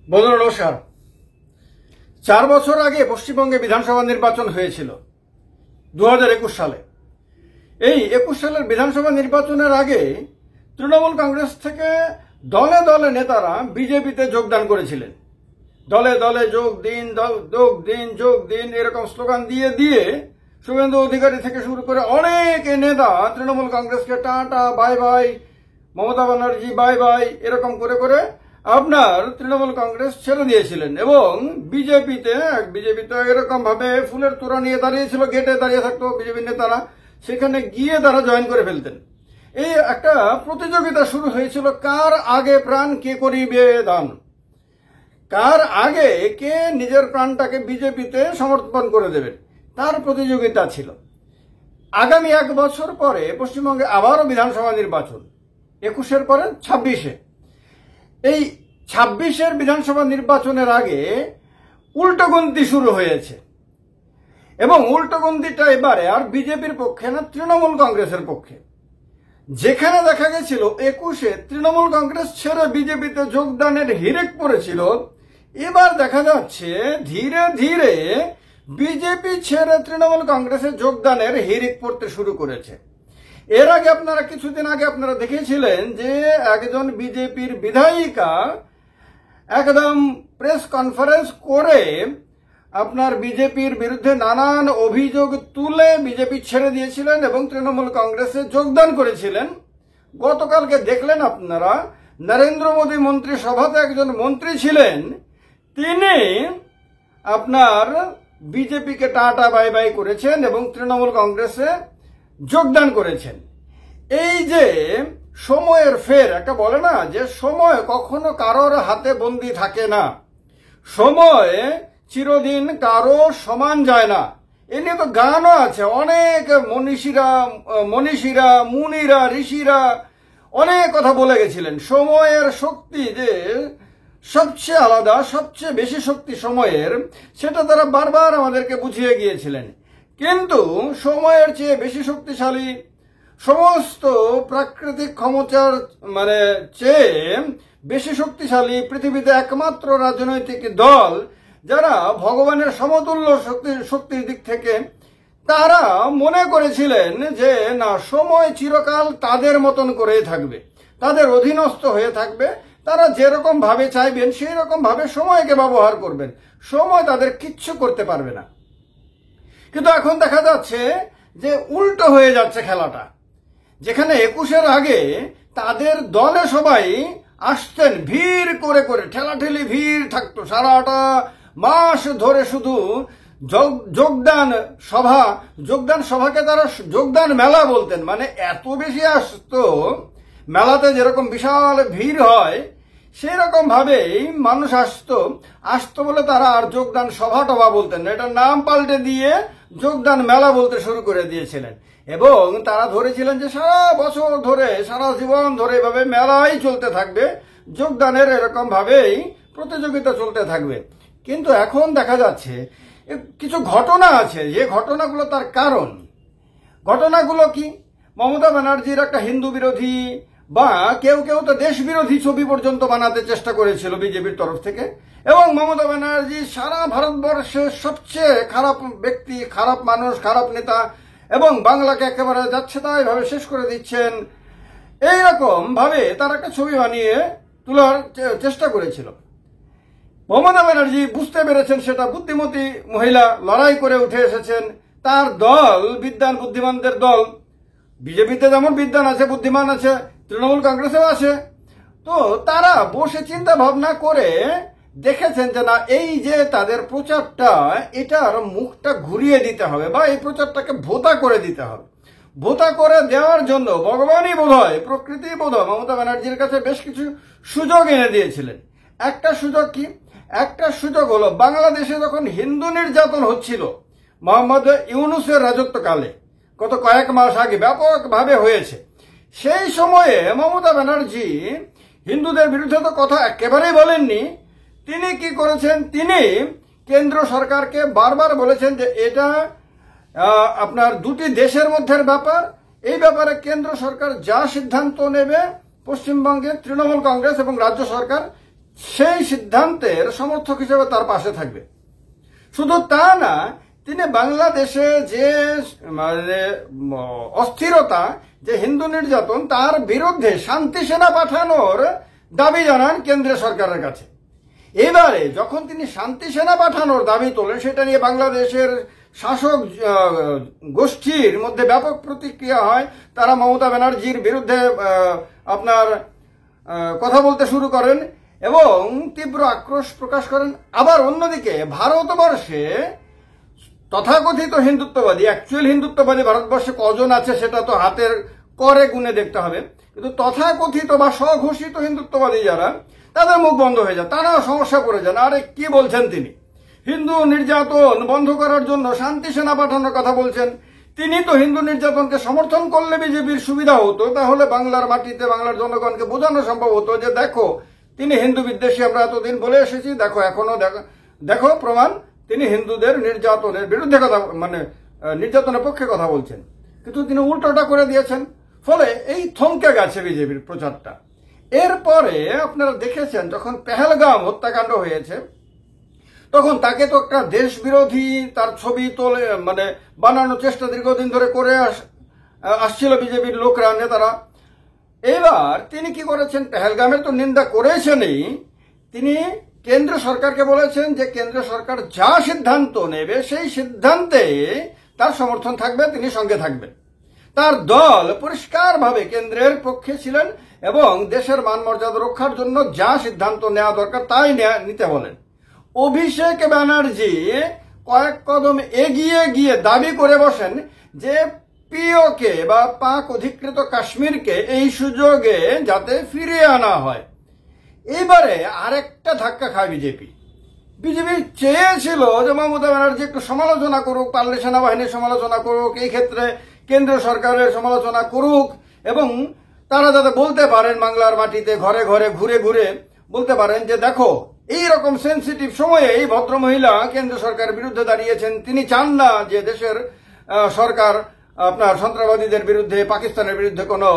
বন্ধুরা নমস্কার। 4 বছর আগে পশ্চিমবঙ্গে বিধানসভা নির্বাচন হয়েছিল 2021 সালে। এই 21 সালের বিধানসভা নির্বাচনের আগে তৃণমূল কংগ্রেস থেকে দলে দলে নেতারা বিজেপিতে যোগদান করেছিলেন। দলে দলে যোগ দিন, যোগ দিন এরকম স্লোগান দিয়ে দিয়ে শুভেন্দু অধিকারী থেকে শুরু করে অনেক নেতা তৃণমূল কংগ্রেসকে tata bye bye, Mamata Banerjee bye bye এরকম করে করে আপনার তৃণমূল কংগ্রেস ছেড়ে দিয়েছিলেন এবং বিজেপিতে এরকম ভাবে ফুলের তোড়া নিয়ে দাঁড়িয়েছিল, গেটে দাঁড়িয়ে থাকতো বিজেপি নেতারা, সেখানে গিয়ে তারা জয়েন করে ফেলতেন। এই একটা প্রতিযোগিতা শুরু হয়েছিল, কার আগে প্রাণ কে করিবে দান, কার আগে কে নিজের প্রাণটাকে বিজেপিতে সমর্পণ করে দেবেন, তার প্রতিযোগিতা ছিল। আগামী 1 বছর পরে পশ্চিমবঙ্গে আবারও বিধানসভা নির্বাচন, 21-এর পরে 26-এ। এই 26-এর বিধানসভা নির্বাচনের আগে উল্টোগন্তি শুরু হয়েছে এবং উল্টোগন্তিটা এবারে আর বিজেপির পক্ষে না, তৃণমূল কংগ্রেসের পক্ষে। যেখানে দেখা গেছিল 21-এ তৃণমূল কংগ্রেস ছেড়ে বিজেপিতে যোগদানের হিড়িক পড়েছিল, এবার দেখা যাচ্ছে ধীরে ধীরে বিজেপি ছেড়ে তৃণমূল কংগ্রেসে যোগদানের হিড়িক পড়তে শুরু করেছে। এর আগে আপনারা কিছুদিন আগে আপনারা দেখেছিলেন যে একজন বিজেপির বিধায়িকা একদম প্রেস কনফারেন্স করে আপনার বিজেপির বিরুদ্ধে নানান অভিযোগ তুলে বিজেপি ছেড়ে দিয়েছিলেন এবং তৃণমূল কংগ্রেসে যোগদান করেছিলেন। গতকালকে দেখলেন আপনারা নরেন্দ্র মোদী মন্ত্রিসভাতে একজন মন্ত্রী ছিলেন, তিনি আপনার বিজেপিকে টাটা বাই বাই করেছেন এবং তৃণমূল কংগ্রেসে যোগদান করেছেন। এই যে সময়ের ফের, একটা বলে না যে সময় কখনো কারোর হাতে বন্দী থাকে না, সময় চিরদিন কারো সমান যায় না। এ নিয়ে তো গানও আছে, অনেক মনীষীরা মুনিরা ঋষিরা অনেক কথা বলে গেছিলেন। সময়ের শক্তি যে সবচেয়ে আলাদা, সবচেয়ে বেশি শক্তি সময়ের, সেটা তারা বারবার আমাদেরকে বুঝিয়ে গিয়েছিলেন। কিন্তু সময়ের চেয়ে বেশি শক্তিশালী সমস্ত প্রাকৃতিক ক্ষমতার চেয়ে বেশি শক্তিশালী পৃথিবীতে একমাত্র রাজনৈতিক দল যারা ভগবানের সমতুল্য শক্তির দিক থেকে, তারা মনে করেছিলেন যে না, সময় চিরকাল তাদের মতন করেই থাকবে, তাদের অধীনস্থ হয়ে থাকবে, তারা যেরকম ভাবে চাইবেন সেই রকম ভাবে সময়কে ব্যবহার করবেন, সময় তাদের কিচ্ছু করতে পারবে না। কিন্তু এখন দেখা যাচ্ছে যে উল্টো হয়ে যাচ্ছে খেলাটা। যেখানে 21-এর আগে তাদের দলে সবাই আসতেন ভিড় করে করে, ঠেলাঠেলি ভিড় থাকতো, সারাটা মাস ধরে শুধু যোগদান সভাকে তারা যোগদান মেলা বলতেন। মানে এত বেশি আসতো, মেলাতে যেরকম বিশাল ভিড় হয় সেই রকম ভাবেই মানুষ আসতো বলে তারা আর যোগদান সভা টভা বলতেন না, এটার নাম পাল্টে দিয়ে যোগদান মেলা বলতে শুরু করে দিয়েছিলেন। এবং তারা ধরেছিলেন যে সারা বছর ধরে, সারা জীবন ধরে এভাবে মেলাই চলতে থাকবে, যোগদানের এরকম ভাবেই প্রতিযোগিতা চলতে থাকবে। কিন্তু এখন দেখা যাচ্ছে কিছু ঘটনা আছে, যে ঘটনাগুলো তার কারণ। ঘটনাগুলো কি? মমতা ব্যানার্জির একটা হিন্দু বিরোধী বা কেউ কেউ তো দেশ বিরোধী ছবি পর্যন্ত বানাতে চেষ্টা করেছিল বিজেপির তরফ থেকে, এবং মমতা ব্যানার্জি সারা ভারতবর্ষের সবচেয়ে খারাপ ব্যক্তি, খারাপ মানুষ, খারাপ নেতা এবং বাংলাকে একেবারে যাচ্ছে তাই ভাবে শেষ করে দিচ্ছেন, এইরকম ভাবে তার একটা ছবি বানিয়ে তোলার চেষ্টা করেছিল। মমতা ব্যানার্জি বুঝতে পেরেছেন সেটা, বুদ্ধিমতী মহিলা, লড়াই করে উঠে এসেছেন। তার দল বিদ্বান বুদ্ধিমানদের দল, বিজেপিতে যেমন বিদ্বান আছে, বুদ্ধিমান আছে, তৃণমূল কংগ্রেসেও আছে। তো তারা বসে চিন্তা ভাবনা করে দেখেছেন যে না, এই যে তাদের প্রচারটা, এটার মুখটা ঘুরিয়ে দিতে হবে বা এই প্রচারটাকে ভোতা করে দিতে হবে। ভোতা করে দেওয়ার জন্য ভগবানই বোধহয়, প্রকৃতি বোধহয় মমতা ব্যানার্জির কাছে বেশ কিছু সুযোগ এনে দিয়েছিলেন। একটা সুযোগ কি? একটা সুযোগ হলো, বাংলাদেশে যখন হিন্দু নির্যাতন হচ্ছিল মোহাম্মদ ইউনূসের রাজত্বকালে, গত কয়েক মাস আগে ব্যাপকভাবে হয়েছে, সেই সময়ে মমতা ব্যানার্জি হিন্দুদের বিরুদ্ধে তো কথা একেবারেই বলেননি। তিনি কি করেছেন? তিনি কেন্দ্র সরকারকে বারবার বলেছেন যে এটা আপনার দুটি দেশের মধ্যের ব্যাপার, এই ব্যাপারে কেন্দ্র সরকার যা সিদ্ধান্ত নেবে পশ্চিমবঙ্গের তৃণমূল কংগ্রেস এবং রাজ্য সরকার সেই সিদ্ধান্তের সমর্থক হিসেবে তার পাশে থাকবে। শুধু তা না, তিনি বাংলাদেশে যে মানে অস্থিরতা, যে হিন্দু নির্যাতন, তার বিরুদ্ধে শান্তি সেনা পাঠানোর দাবি জানান কেন্দ্রীয় সরকারের কাছে। এবারে যখন তিনি শান্তি সেনা পাঠানোর দাবি তোলেন, সেটা নিয়ে বাংলাদেশের শাসক গোষ্ঠীর মধ্যে ব্যাপক প্রতিক্রিয়া হয়। তারা মমতা ব্যানার্জির বিরুদ্ধে আপনার কথা বলতে শুরু করেন এবং তীব্র আক্রোশ প্রকাশ করেন। আবার অন্যদিকে ভারতবর্ষে তথাকথিত হিন্দুত্ববাদী, অ্যাকচুয়াল হিন্দুত্ববাদী ভারতবর্ষে কজন আছে সেটা তো হাতের করে গুনে দেখতে হবে, কিন্তু তথাকথিত বা স্বঘোষিত হিন্দুত্ববাদী যারা, তাদের মুখ বন্ধ হয়ে যায়, তারাও সমস্যা পড়ে যান। আরে কি বলছেন তিনি? হিন্দু নির্যাতন বন্ধ করার জন্য শান্তি সেনা পাঠানোর কথা বলছেন। তিনি তো হিন্দু নির্যাতনকে সমর্থন করলে বিজেপির সুবিধা হতো, তাহলে বাংলার মাটিতে বাংলার জনগণকে বোঝানো সম্ভব হতো যে দেখো তিনি হিন্দু বিদ্বেষী, আমরা এতদিন বলে এসেছি, দেখো এখনো দেখো প্রমাণ, তিনি হিন্দুদের নির্যাতনের বিরুদ্ধে কথা, মানে নির্যাতনের পক্ষে কথা বলছেন। কিন্তু তিনি উল্টোটা করে দিয়েছেন, ফলে এই থমকে গেছে বিজেপির প্রচারটা। এরপরে আপনারা দেখেছেন যখন পেহেলগাম হত্যাকাণ্ড হয়েছে, তখন তাকে তো একটা দেশ বিরোধী তার ছবি তোলে, মানে বানানোর চেষ্টা দীর্ঘদিন ধরে করে আসছিল বিজেপির লোকরা, নেতারা। এবার তিনি কি করেছেন? পেহেলগামের তো নিন্দা করেছেনই, তিনি কেন্দ্র সরকারকে বলেছেন যে কেন্দ্র সরকার যা সিদ্ধান্ত নেবে সেই সিদ্ধান্তে তার সমর্থন থাকবে, তিনি সঙ্গে থাকবেন। তার দল পরিষ্কারভাবে কেন্দ্রের পক্ষে ছিলেন এবং দেশের মান মর্যাদা রক্ষার জন্য যা সিদ্ধান্ত নেওয়া দরকার তাই নিতে বলেন। অভিষেক ব্যানার্জি কয়েক কদম এগিয়ে গিয়ে দাবি করে বসেন যে পিওকে বা পাক অধিকৃত কাশ্মীরকে এই সুযোগে যাতে ফিরিয়ে আনা হয়। এবারে আরেকটা ধাক্কা খায় বিজেপি। বিজেপি চেয়েছিল যে মমতা ব্যানার্জি একটু সমালোচনা করুক, পারলে সেনাবাহিনীর সমালোচনা করুক, এই ক্ষেত্রে কেন্দ্রীয় সরকারের সমালোচনা করুক, এবং তারা যাতে বলতে পারেন বাংলার মাটিতে ঘরে ঘরে ঘুরে ঘুরে বলতে পারেন যে দেখো এই রকম সেন্সিটিভ সময়ে এই ভদ্রমহিলা কেন্দ্র সরকারের বিরুদ্ধে দাঁড়িয়েছেন, তিনি চান না যে দেশের সরকার আপনার সন্ত্রাসবাদীদের বিরুদ্ধে, পাকিস্তানের বিরুদ্ধে কোনো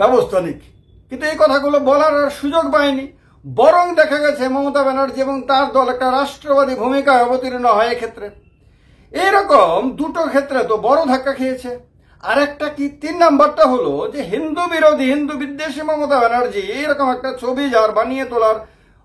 ব্যবস্থা নিক। কিন্তু এই কথাগুলো বলার সুযোগ পায়নি, বরং দেখা গেছে মমতা ব্যানার্জি এবং তার দল একটা রাষ্ট্রবাদী ভূমিকায় অবতীর্ণ হয় এক্ষেত্রে। এইরকম দুটো ক্ষেত্রে তো বড় ধাক্কা খেয়েছে। আর একটা কি, 3 নাম্বারটা হলো যে হিন্দু বিরোধী, হিন্দু বিদ্বেষী মমতা ব্যানার্জি এরকম একটা ছবি যার বানিয়ে তোলার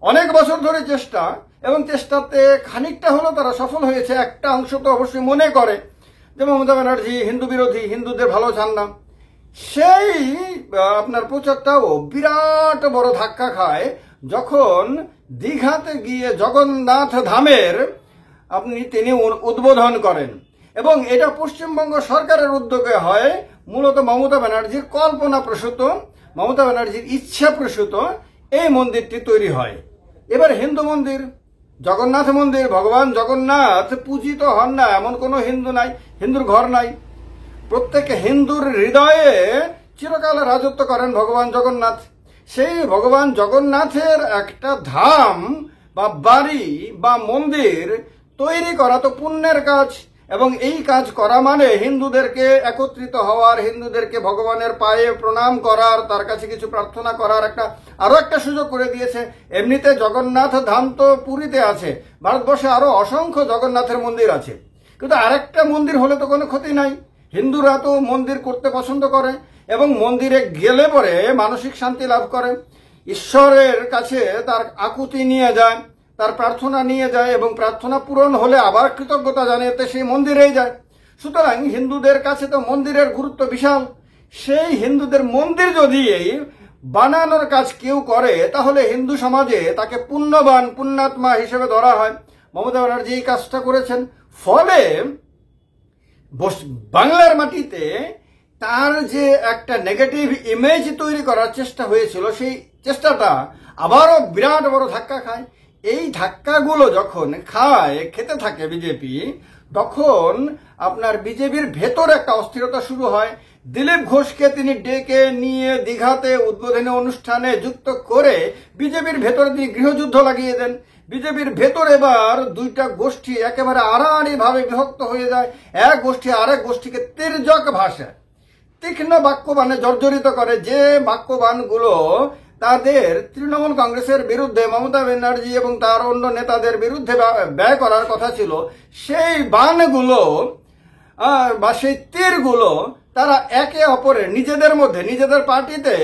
অনেক বছর ধরে চেষ্টা, এবং চেষ্টাতে খানিকটা হলো তারা সফল হয়েছে। একটা অংশ তো অবশ্যই মনে করে যে মমতা ব্যানার্জি হিন্দু বিরোধী, হিন্দুদের ভালো চান না। সেই আপনার প্রচারটাও বিরাট বড় ধাক্কা খায় যখন দীঘাতে গিয়ে জগন্নাথ ধামের তিনি উদ্বোধন করেন, এবং এটা পশ্চিমবঙ্গ সরকারের উদ্যোগে হয়। মূলত মমতা ব্যানার্জির কল্পনা প্রসূত, মমতা ব্যানার্জির ইচ্ছা প্রসূত এই মন্দিরটি তৈরি হয়। এবার হিন্দু মন্দির, জগন্নাথ মন্দির, ভগবান জগন্নাথ পূজিত হন না এমন কোনো হিন্দু নাই, হিন্দুর ঘর নাই। প্রত্যেক হিন্দুর হৃদয়ে চিরকাল রাজত্ব করেন ভগবান জগন্নাথ। সেই ভগবান জগন্নাথের একটা ধাম বা বাড়ি বা মন্দির তৈরি করা তো পুণ্যের কাজ, এবং এই কাজ করা মানে হিন্দুদেরকে একত্রিত হওয়ার, হিন্দুদেরকে ভগবানের পায়ে প্রণাম করার, তার কাছে কিছু প্রার্থনা করার আরো একটা সুযোগ করে দিয়েছে। এমনিতে জগন্নাথ ধাম তো পুরীতে আছে, ভারতবর্ষে আরো অসংখ্য জগন্নাথের মন্দির আছে, কিন্তু আরেকটা মন্দির হলে তো কোনো ক্ষতি নাই। হিন্দুরা তো মন্দির করতে পছন্দ করে এবং মন্দিরে গেলে পরে মানসিক শান্তি লাভ করে, ঈশ্বরের কাছে তার আকুতি নিয়ে যায়, তার প্রার্থনা নিয়ে যায়, এবং প্রার্থনা পূরণ হলে আবার কৃতজ্ঞতা জানাতে সেই মন্দিরেই যায়। সুতরাং হিন্দুদের কাছে তো মন্দিরের গুরুত্ব বিশাল। সেই হিন্দুদের মন্দির যদি এই বানানোর কাজ কেউ করে, তাহলে হিন্দু সমাজে তাকে পুণ্যবান, পুণ্যাত্মা হিসেবে ধরা হয়। মমতা ব্যানার্জি এই কাজটা করেছেন, ফলে বাংলার মাটিতে তার যে একটা নেগেটিভ ইমেজ তৈরি করার চেষ্টা হয়েছিল, সেই চেষ্টাটা আবারও বিরাট বড় ধাক্কা খায়। এই ধাক্কাগুলো যখন খেতে থাকে বিজেপি, তখন আপনার বিজেপির ভেতরে একটা অস্থিরতা শুরু হয়। দিলীপ ঘোষকে তিনি ডেকে নিয়ে দীঘাতে উদ্বোধনী অনুষ্ঠানে যুক্ত করে বিজেপির ভেতরে তিনি গৃহযুদ্ধ লাগিয়ে দেন। বিজেপির ভেতর এবার দুইটা গোষ্ঠী একেবারে আড়াআড়ি ভাবে বিভক্ত হয়ে যায়। এক গোষ্ঠী আরেক গোষ্ঠীকে তির্যক ভাষায়, তীক্ষ্ণ বাক্যবাণে জর্জরিত করে, যে বাক্যবাণগুলো তাদের তৃণমূল কংগ্রেসের বিরুদ্ধে মমতা ব্যানার্জি এবং তার অন্য নেতাদের বিরুদ্ধে ব্যয় করার কথা ছিল, সেই বাণগুলো বা সেই তীরগুলো তারা একে অপরের নিজেদের মধ্যে, নিজেদের পার্টিতে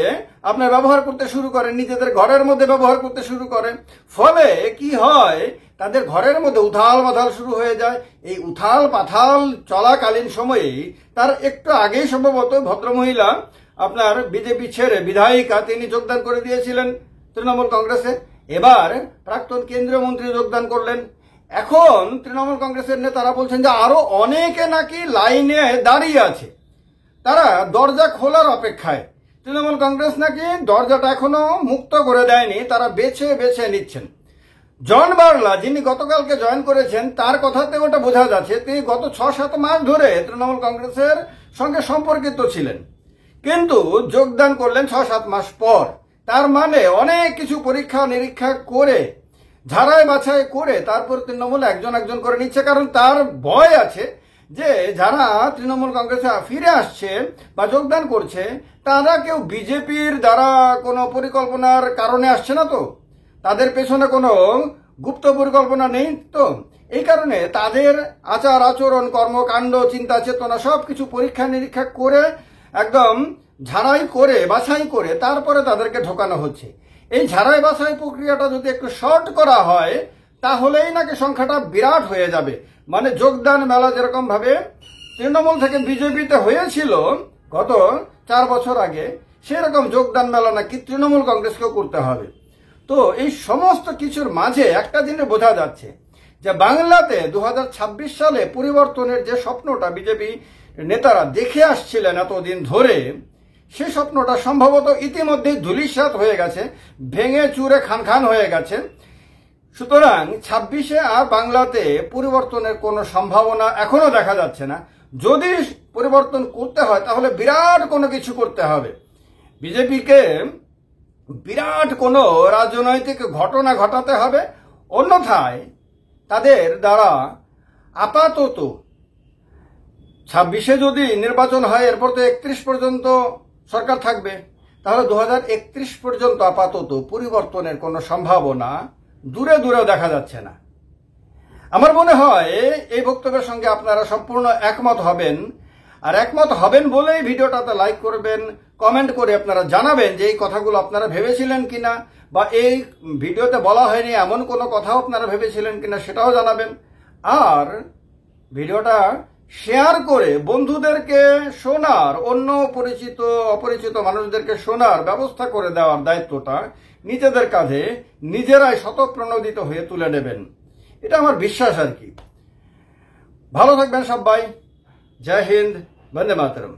আপনার ব্যবহার করতে শুরু করে, নিজেদের ঘরের মধ্যে ব্যবহার করতে শুরু করে। ফলে কি হয়, তাদের ঘরের মধ্যে উথাল পাথাল শুরু হয়ে যায়। এই উথাল পাথাল চলাকালীন সময়েই তার একটু আগেই সম্ভবত ভদ্রমহিলা আপনার বিজেপি ছেড়ে বিধায়িকা তিনি যোগদান করে দিয়েছিলেন তৃণমূল কংগ্রেসে। এবার প্রাক্তন কেন্দ্রীয় মন্ত্রী যোগদান করলেন। এখন তৃণমূল কংগ্রেসের নেতারা বলছেন যে আরো অনেকে নাকি লাইনে দাঁড়িয়ে আছে, তারা দরজা খোলার অপেক্ষায়। তৃণমূল কংগ্রেস নাকি দরজাটা এখনো মুক্ত করে দেয়নি, তারা বেছে বেছে নিচ্ছেন। জন বার্লা যিনি গতকালকে জয়েন করেছেন, তার কথাতে ওটা বোঝা যাচ্ছে তিনি গত 6-7 মাস ধরে তৃণমূল কংগ্রেসের সঙ্গে সম্পর্কিত ছিলেন, কিন্তু যোগদান করলেন 6-7 মাস পর। তার মানে অনেক কিছু পরীক্ষা নিরীক্ষা করে, ঝাড়াই বাছাই করে তারপর তৃণমূল একজন একজন করে নিচ্ছে। কারণ তার ভয় আছে যে যারা তৃণমূল কংগ্রেসে ফিরে আসছে বা যোগদান করছে, তারা কেউ বিজেপির দ্বারা কোনো পরিকল্পনার কারণে আসছে না তো, তাদের পেছনে কোনো গুপ্ত পরিকল্পনা নেই তো। এই কারণে তাদের আচার আচরণ, কর্মকাণ্ড, চিন্তা চেতনা সবকিছু পরীক্ষা নিরীক্ষা করে একদম ঝাড়াই করে বাছাই করে তারপরে তাদেরকে ঢোকানো হচ্ছে। এই ঝাড়াই বাছাই প্রক্রিয়াটা যদি একটু শর্ট করা হয়, তাহলেই নাকি সংখ্যাটা বিরাট হয়ে যাবে। মানে যোগদান মেলা যেরকম ভাবে তৃণমূল থেকে বিজেপিতে হয়েছিল গত 4 বছর আগে, সেরকম যোগদান মেলা নাকি তৃণমূল কংগ্রেসকেও করতে হবে। তো এই সমস্ত কিছুর মাঝে একটা জিনিস বোঝা যাচ্ছে যে বাংলাতে 2026 সালে পরিবর্তনের যে স্বপ্নটা বিজেপি নেতারা দেখে আসছিলেন এতদিন ধরে, সে স্বপ্নটা সম্ভবত ইতিমধ্যেই ধূলিসাৎ হয়ে গেছে, ভেঙে চুরে খান খান হয়ে গেছে। সুতরাং 26-এ আর বাংলাতে পরিবর্তনের কোনো সম্ভাবনা এখনো দেখা যাচ্ছে না। যদি পরিবর্তন করতে হয় তাহলে বিরাট কোনো কিছু করতে হবে। বিজেপিকে বিরাট কোনো রাজনৈতিক ঘটনা ঘটাতে হবে, অন্যথায় তাদের দ্বারা আপাতত 26-এ যদি নির্বাচন হয়, এরপর তো 31 পর্যন্ত সরকার থাকবে, তাহলে 2031 পর্যন্ত আপাতত পরিবর্তনের কোনো সম্ভাবনা দূরে দূরেও দেখা যাচ্ছে না। আমার মনে হয় এই বক্তব্যের সঙ্গে আপনারা সম্পূর্ণ একমত হবেন। আর একমত হবেন বলেই ভিডিওটাতে লাইক করবেন, কমেন্ট করে আপনারা জানাবেন যে এই কথাগুলো আপনারা ভেবেছিলেন কিনা, বা এই ভিডিওতে বলা হয়নি এমন কোনো কথাও আপনারা ভেবেছিলেন কিনা সেটাও জানাবেন। আর ভিডিওটা শেয়ার করে বন্ধুদেরকে শোনার, অন্য পরিচিত অপরিচিত মানুষদেরকে শোনার ব্যবস্থা করে দেওয়ার দায়িত্বটা নিজেদের কাঁধে নিজেরাই স্বতঃপ্রণোদিত হয়ে তুলে নেবেন, এটা আমার বিশ্বাস আর কি। ভালো থাকবেন সবাই। জয় হিন্দ, বন্দে মাতরম।